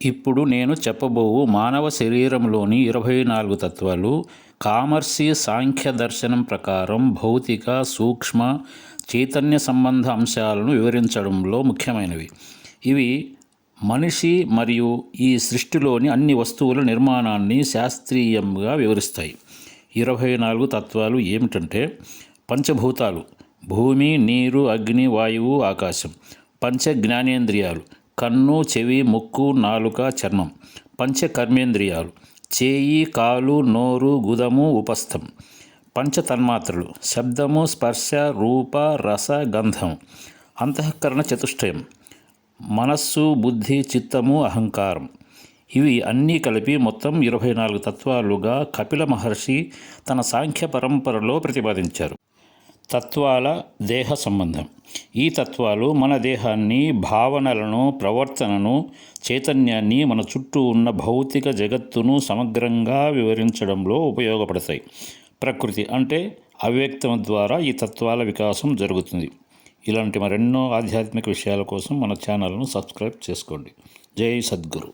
ఇప్పుడు నేను చెప్పబోవు మానవ శరీరంలోని 24 తత్వాలు కామర్షి సాంఖ్య దర్శనం ప్రకారం భౌతిక, సూక్ష్మ, చైతన్య సంబంధ అంశాలను వివరించడంలో ముఖ్యమైనవి. ఇవి మనిషి మరియు ఈ సృష్టిలోని అన్ని వస్తువుల నిర్మాణాన్ని శాస్త్రీయంగా వివరిస్తాయి. 24 తత్వాలు ఏమిటంటే: పంచభూతాలు భూమి, నీరు, అగ్ని, వాయువు, ఆకాశం. పంచ జ్ఞానేంద్రియాలు కన్ను, చెవి, ముక్కు, నాలుక, చర్మం. పంచ కర్మేంద్రియాలు చేయి, కాలు, నోరు, గుదము, ఉపస్థం. పంచ తన్మాత్రలు శబ్దము, స్పర్శ, రూప, రస, గంధం. అంతఃకరణ చతుష్టయం మనస్సు, బుద్ధి, చిత్తము, అహంకారం. ఇవి అన్నీ కలిపి మొత్తం 24 తత్వాలుగా కపిల మహర్షి తన సాంఖ్య పరంపరలో ప్రతిపాదించారు. తత్వాల దేహ సంబంధం. ఈ తత్వాలు మన దేహాన్ని, భావనలను, ప్రవర్తనను, చైతన్యాన్ని, మన చుట్టూ ఉన్న భౌతిక జగత్తును సమగ్రంగా వివరించడంలో ఉపయోగపడతాయి. ప్రకృతి అంటే అవ్యక్తం ద్వారా ఈ తత్వాల వికాసం జరుగుతుంది. ఇలాంటి మరెన్నో ఆధ్యాత్మిక విషయాల కోసం మన ఛానల్ను సబ్స్క్రైబ్ చేసుకోండి. జై సద్గురు.